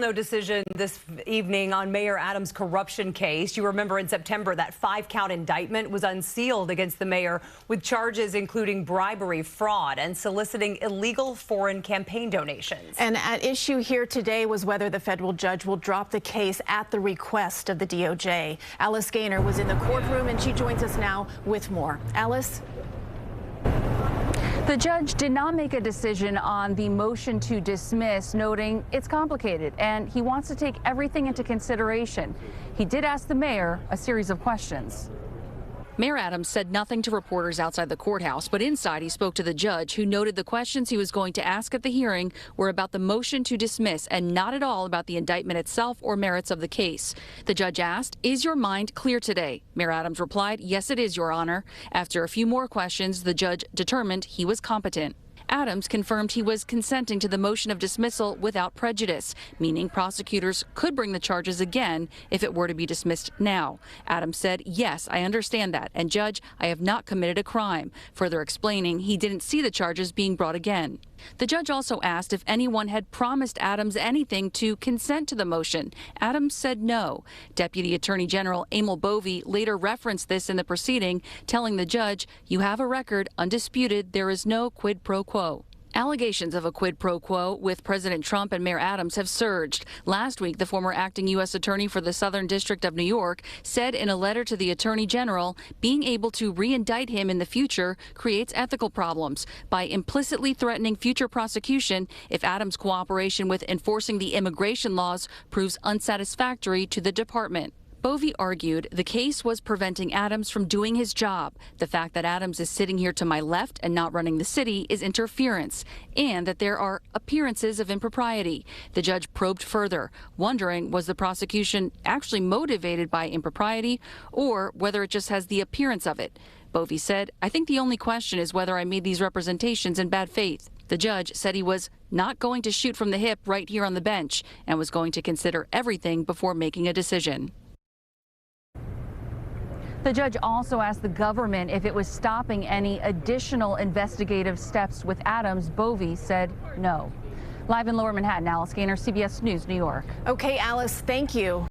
no decision this evening on Mayor Adams' corruption case. You remember in September that 5-count indictment was unsealed against the mayor with charges including bribery, fraud, and soliciting illegal foreign campaign donations. And at issue here today was whether the federal judge will drop the case at the request of the DOJ. Alice Gaynor was in the courtroom and she joins us now with more. Alice? The judge did not make a decision on the motion to dismiss, noting it's complicated and he wants to take everything into consideration. He did ask the mayor a series of questions. Mayor Adams said nothing to reporters outside the courthouse, but inside he spoke to the judge, who noted the questions he was going to ask at the hearing were about the motion to dismiss and not at all about the indictment itself or merits of the case. The judge asked, "Is your mind clear today?" Mayor Adams replied, "Yes, it is, Your Honor." After a few more questions, the judge determined he was competent. Adams confirmed he was consenting to the motion of dismissal without prejudice, meaning prosecutors could bring the charges again if it were to be dismissed now. Adams said, "Yes, I understand that, and Judge, I have not committed a crime," further explaining he didn't see the charges being brought again. The judge also asked if anyone had promised Adams anything to consent to the motion. Adams said no. Deputy Attorney General Emil Bovee later referenced this in the proceeding, telling the judge, "You have a record, undisputed, there is no quid pro quo." Allegations of a quid pro quo with President Trump and Mayor Adams have surged. Last week, the former acting U.S. Attorney for the Southern District of New York said in a letter to the Attorney General, being able to re-indict him in the future creates ethical problems by implicitly threatening future prosecution if Adams' cooperation with enforcing the immigration laws proves unsatisfactory to the department. Bovee argued the case was preventing Adams from doing his job. The fact that Adams is sitting here to my left and not running the city is interference, and that there are appearances of impropriety. The judge probed further, wondering was the prosecution actually motivated by impropriety or whether it just has the appearance of it. Bovee said, "I think the only question is whether I made these representations in bad faith." The judge said he was not going to shoot from the hip right here on the bench and was going to consider everything before making a decision. The judge also asked the government if it was stopping any additional investigative steps with Adams. Bovee said no. Live in Lower Manhattan, Alice Gaynor, CBS News, New York. Okay, Alice, thank you.